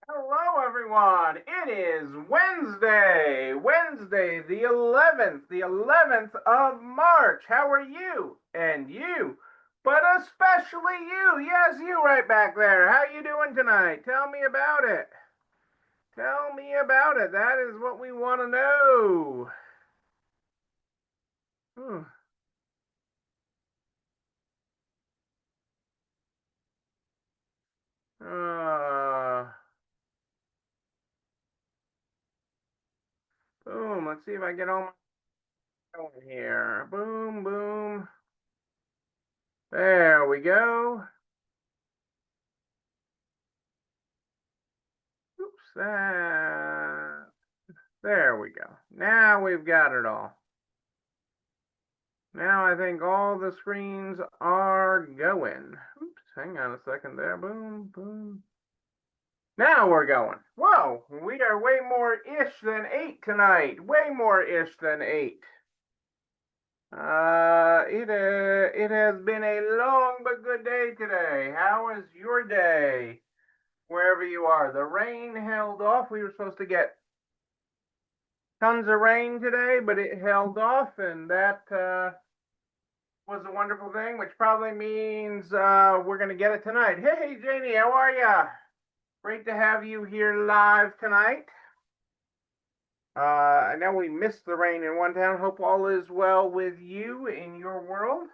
Hello, everyone. It is Wednesday, the 11th of March. How are you? And you, but especially you. Yes, you right back there. How you doing tonight? Tell me about it. Tell me about it. That is what we want to know. Hmm. Uh, boom. Let's see if I get all my going here. Boom, boom. There we go. Oops, that. There we go. Now we've got it all. Now I think all the screens are going. Oops, hang on a second there. Boom, boom. Now we're going. Whoa, we are way more ish than 8 tonight. Way more ish than 8. It has been a long but good day today. How is your day? Wherever you are. The rain held off. We were supposed to get tons of rain today, but it held off, and that was a wonderful thing, which probably means we're going to get it tonight. Hey, Janie, how are ya? Great to have you here live tonight. I know we missed the rain in one town. Hope all is well with you in your world.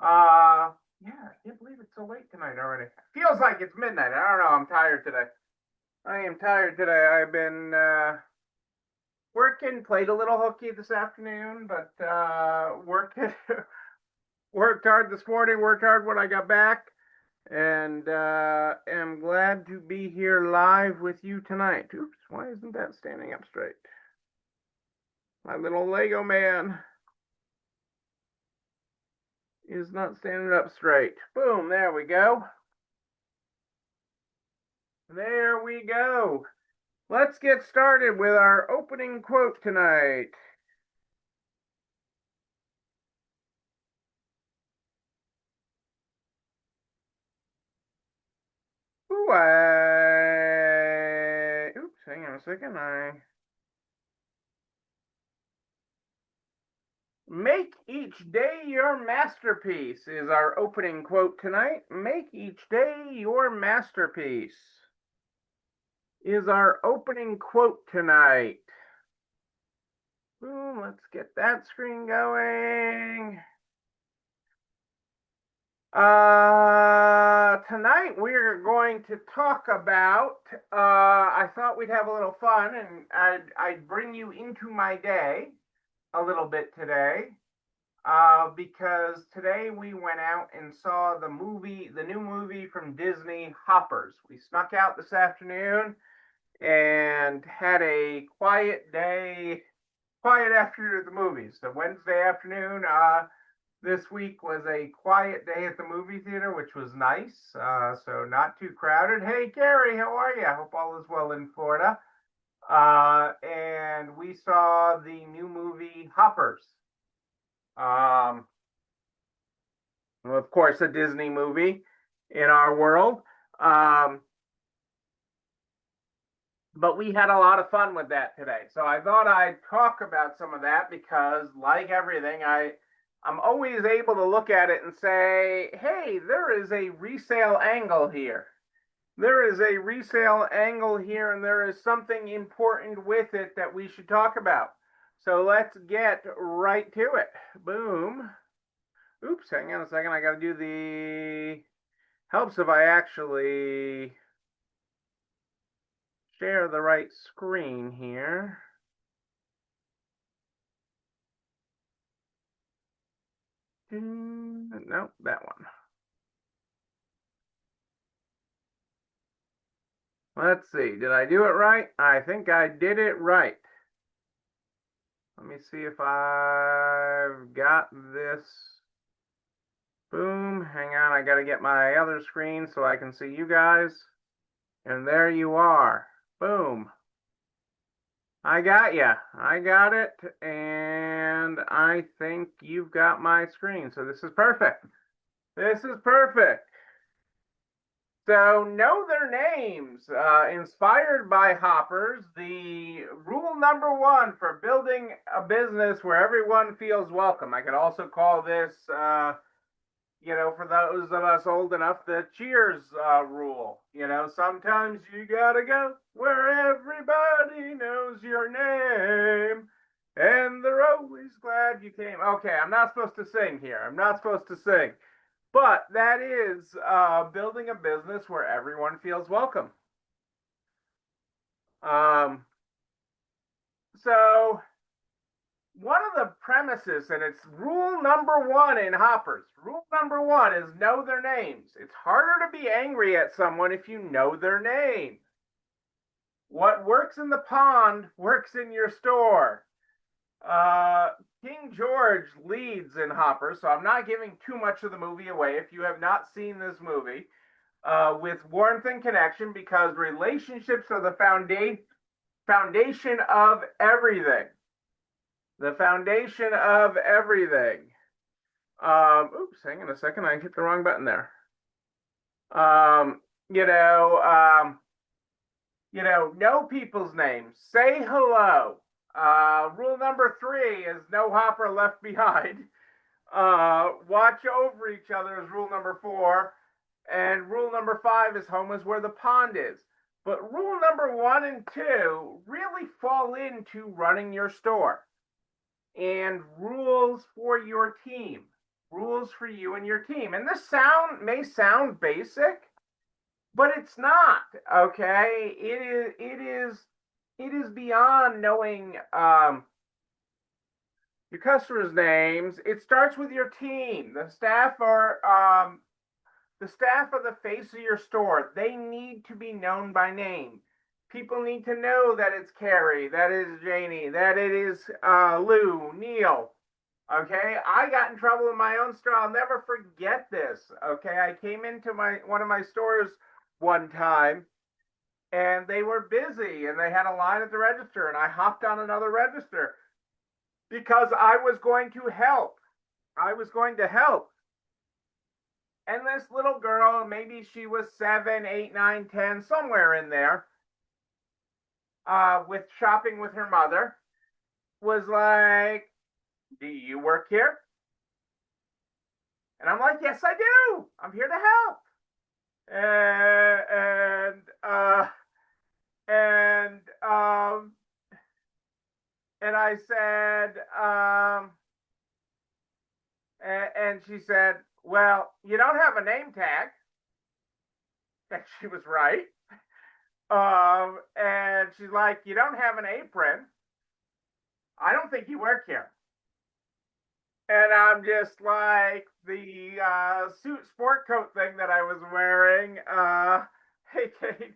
Yeah, I can't believe it's so late tonight already. Feels like it's midnight. I don't know. I'm tired today. I am tired today. I've been working, played a little hooky this afternoon, but working worked hard this morning, worked hard when I got back, and am glad to be here live with you tonight. Oops, why isn't that standing up straight? My little Lego man is not standing up straight. Boom, there we go. There we go. Let's get started with our opening quote tonight. Ooh, oops, hang on a second. Make each day your masterpiece is our opening quote tonight. Make each day your masterpiece is our opening quote tonight. Boom, let's get that screen going. Tonight we're going to talk about, I thought we'd have a little fun and I'd bring you into my day a little bit today. Because today we went out and saw the new movie from Disney, Hoppers. We snuck out this afternoon and had a quiet day, quiet after the movies. So Wednesday afternoon, this week was a quiet day at the movie theater, which was nice. So not too crowded. Hey, Gary, how are you? I hope all is well in Florida. And we saw the new movie Hoppers. Um, of course, a Disney movie in our world. Um, but we had a lot of fun with that today. So I thought I'd talk about some of that because, like everything, I'm always able to look at it and say, hey, there is a resale angle here. There is a resale angle here, and there is something important with it that we should talk about. So let's get right to it. Boom. Oops, hang on a second. I got to do the helps if I actually share the right screen here. Nope, that one. Let's see. Did I do it right? I think I did it right. Let me see if I've got this. Boom. Hang on. I got to get my other screen so I can see you guys. And there you are. Boom. I got you. I got it. And I think you've got my screen. So this is perfect. This is perfect. So know their names. Inspired by Hoppers, the rule number one for building a business where everyone feels welcome. I could also call this, for those of us old enough, the Cheers rule. Sometimes you gotta go where everybody knows your name. And they're always glad you came. Okay, I'm not supposed to sing here. I'm not supposed to sing. But that is building a business where everyone feels welcome. Um, so, one of the premises, and it's rule number one in Hoppers, rule number one is know their names. It's harder to be angry at someone if you know their name. What works in the pond works in your store. King George leads in Hopper, so I'm not giving too much of the movie away if you have not seen this movie. With warmth and connection, because relationships are the foundation of everything. The foundation of everything. Oops, hang on a second, I hit the wrong button there. Know people's names. Say hello. Rule number 3 is no Hopper left behind. Watch over each other is rule number 4. And rule number 5 is home is where the pond is. But rule number 1 and 2 really fall into running your store and rules for your team, rules for you and your team. And this may sound basic, but it's not. Okay, it is beyond knowing your customers' names. It starts with your team. The staff are the face of your store. They need to be known by name. People need to know that it's Carrie, that is Janie, that it is Lou, Neil. Okay, I got in trouble in my own store. I'll never forget this. Okay, I came into one of my stores one time, and they were busy, and they had a line at the register, and I hopped on another register because I was going to help. I was going to help. And this little girl, maybe she was 7, 8, 9, 10, somewhere in there, with shopping with her mother, was like, "Do you work here?" And I'm like, "Yes, I do. I'm here to help." And I said, and she said, "Well, you don't have a name tag." And she was right. And she's like, "You don't have an apron. I don't think you work here." And I'm just like, the suit sport coat thing that I was wearing, hey, Kate,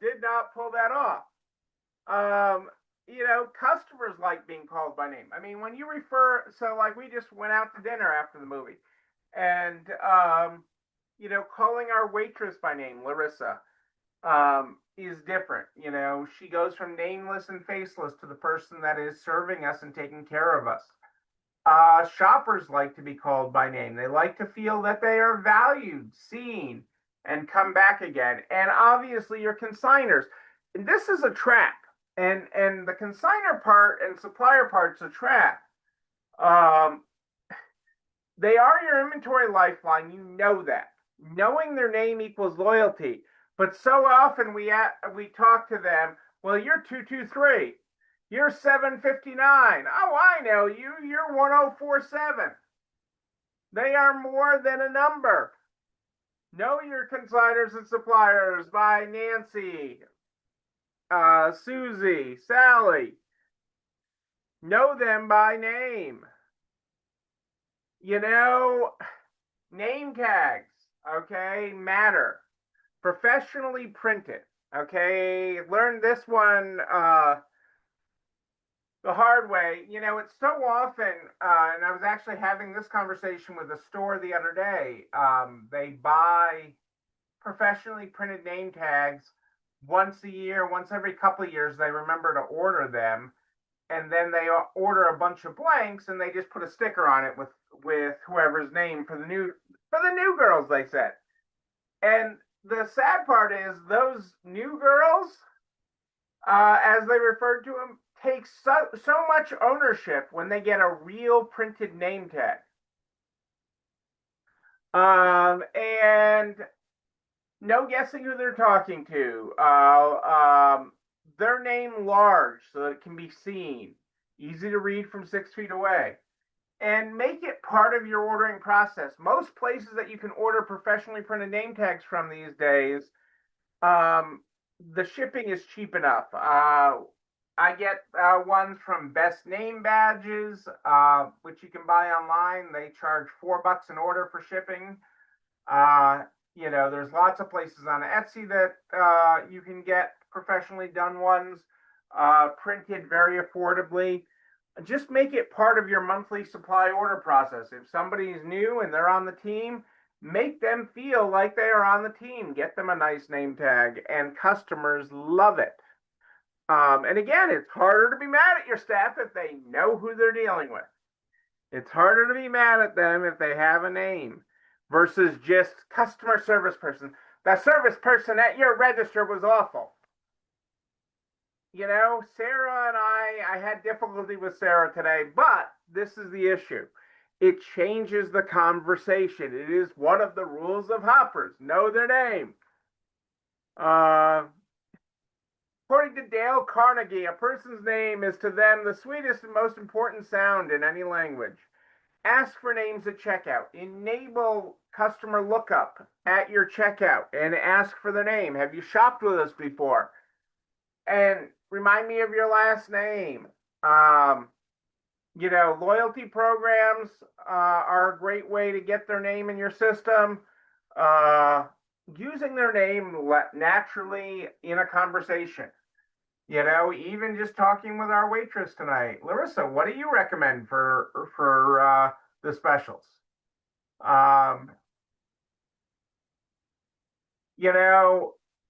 did not pull that off. Customers like being called by name. I mean, when you refer, so like we just went out to dinner after the movie, and calling our waitress by name, Larissa, is different. She goes from nameless and faceless to the person that is serving us and taking care of us. Shoppers like to be called by name. They like to feel that they are valued, seen, and come back again. And obviously, your consigners. And this is a trap. And the consigner part and supplier part's a trap. They are your inventory lifeline. You know that. Knowing their name equals loyalty. But so often we talk to them, "Well, you're 223. You're 759. Oh, I know you. You're 1047. They are more than a number. Know your consigners and suppliers by Nancy, Susie, Sally. Know them by name. Name tags, okay, matter. Professionally printed, okay? Learn this one the hard way. It's so often, and I was actually having this conversation with a store the other day. They buy professionally printed name tags once a year, once every couple of years. They remember to order them, and then they order a bunch of blanks, and they just put a sticker on it with whoever's name for the new girls. They said, And the sad part is those new girls, as they referred to them, take so much ownership when they get a real printed name tag. And no guessing who they're talking to. Their name large so that it can be seen, easy to read from 6 feet away, and make it part of your ordering process. Most places that you can order professionally printed name tags from these days, the shipping is cheap enough. I get ones from Best Name Badges, which you can buy online. They charge $4 an order for shipping. There's lots of places on Etsy that you can get professionally done ones printed very affordably. Just make it part of your monthly supply order process. If somebody's new and they're on the team, make them feel like they are on the team. Get them a nice name tag, and customers love it. And again, it's harder to be mad at your staff if they know who they're dealing with. It's harder to be mad at them if they have a name versus just customer service person. The service person at your register was awful. Sarah and I had difficulty with Sarah today, but this is the issue. It changes the conversation. It is one of the rules of Hoppers. Know their name. According to Dale Carnegie, a person's name is to them the sweetest and most important sound in any language. Ask for names at checkout. Enable customer lookup at your checkout and ask for their name. Have you shopped with us before? And remind me of your last name. Loyalty programs are a great way to get their name in your system. Using their name naturally in a conversation. Even just talking with our waitress tonight, Larissa, what do you recommend for the specials?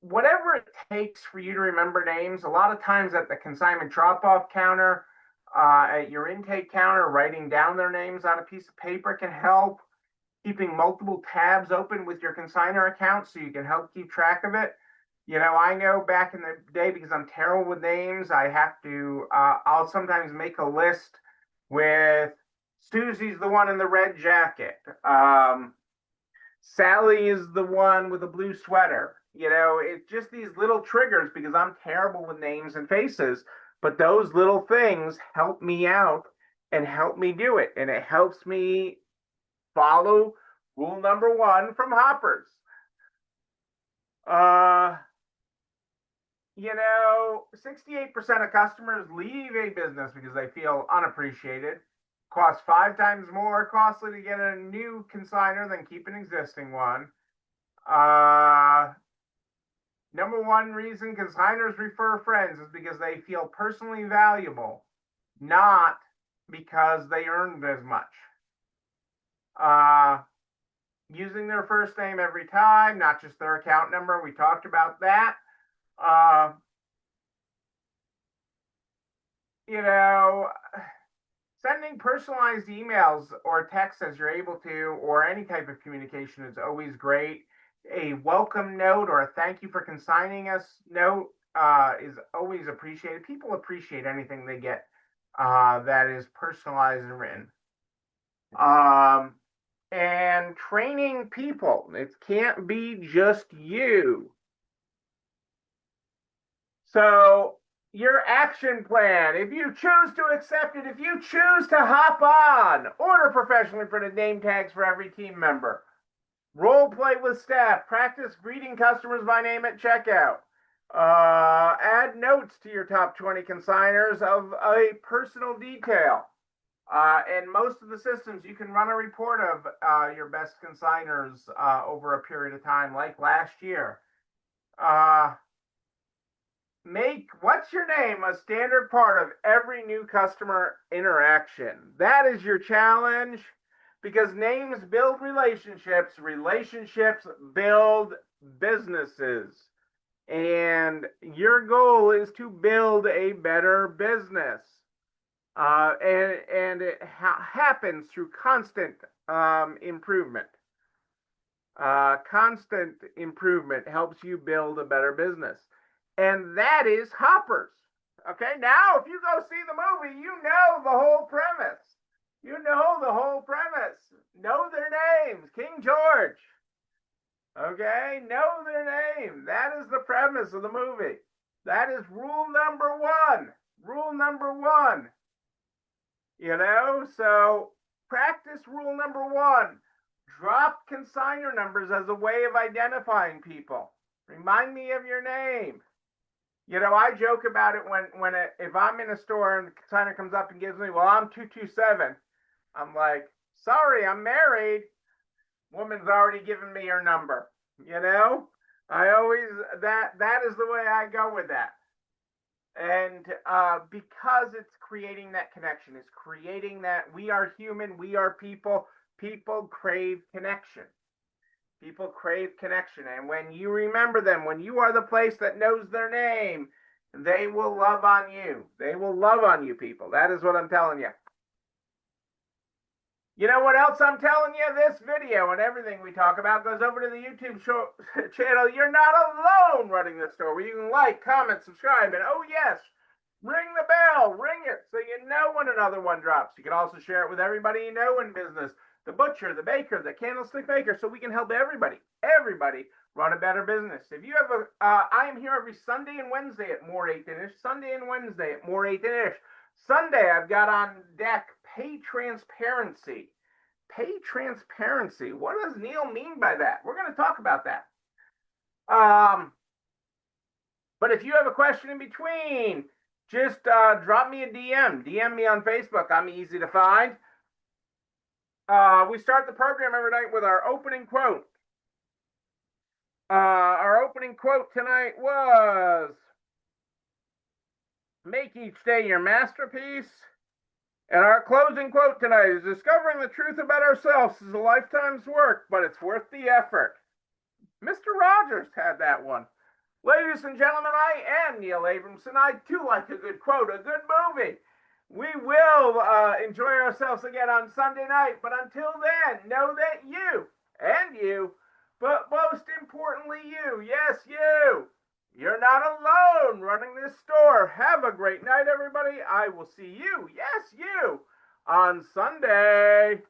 Whatever it takes for you to remember names. A lot of times at the consignment drop-off counter, at your intake counter, writing down their names on a piece of paper can help. Keeping multiple tabs open with your consignor account so you can help keep track of it. I know back in the day, because I'm terrible with names, I have to, I'll sometimes make a list with Susie's the one in the red jacket. Sally is the one with the blue sweater. It's just these little triggers because I'm terrible with names and faces, but those little things help me out and help me do it. And it helps me follow rule number 1 from Hoppers. 68% of customers leave a business because they feel unappreciated. Costs 5 times more costly to get a new consignor than keep an existing one. Number 1 reason consignors refer friends is because they feel personally valuable, not because they earned as much. Using their first name every time, not just their account number. We talked about that. Sending personalized emails or texts as you're able to, or any type of communication is always great. A welcome note or a thank you for consigning us note is always appreciated. People appreciate anything they get that is personalized and written. And training people. It can't be just you. So your action plan, if you choose to accept it, if you choose to hop on, order professionally printed name tags for every team member. Role play with staff. Practice greeting customers by name at checkout. Add notes to your top 20 consigners of a personal detail. And most of the systems, you can run a report of your best consigners over a period of time, like last year. Make what's your name a standard part of every new customer interaction. That is your challenge, because names build relationships, relationships build businesses. And your goal is to build a better business. And it happens through constant improvement. Constant improvement helps you build a better business. And that is Hoppers. Okay, now if you go see the movie, you know the whole premise. You know the whole premise. Know their names. King George. Okay, know their name. That is the premise of the movie. That is rule number one. Rule number one. So practice rule number one. Drop consignor numbers as a way of identifying people. Remind me of your name. I joke about it if I'm in a store and the consignor comes up and gives me, well, I'm 227. I'm like, sorry, I'm married. Woman's already given me her number. I always that is the way I go with that. And because it's creating that connection, it's creating that we are human, we are people. People crave connection. People crave connection. And when you remember them, when you are the place that knows their name, they will love on you. They will love on you, people. That is what I'm telling you. You know what else I'm telling you? This video and everything we talk about goes over to the YouTube channel. You're not alone running the store, where you can like, comment, subscribe, and oh yes, ring the bell, ring it so you know when another one drops. You can also share it with everybody you know in business. The butcher, the baker, the candlestick maker, so we can help everybody run a better business. If you have I am here every Sunday and Wednesday at More 8th Inch. Sunday and Wednesday at More 8th Inch. Sunday, I've got on deck pay transparency. Pay transparency. What does Neil mean by that? We're going to talk about that. But if you have a question in between, just drop me a DM. DM me on Facebook. I'm easy to find. We start the program every night with our opening quote. Our opening quote tonight was, "Make each day your masterpiece." And our closing quote tonight is, "Discovering the truth about ourselves is a lifetime's work, but it's worth the effort." Mr. Rogers had that one. Ladies and gentlemen, I am Neil Abramson. I too like a good quote, a good movie. We will enjoy ourselves again on Sunday night. But until then, know that you, but most importantly you, yes, you're not alone running this store. Have a great night, everybody. I will see you, yes, you, on Sunday.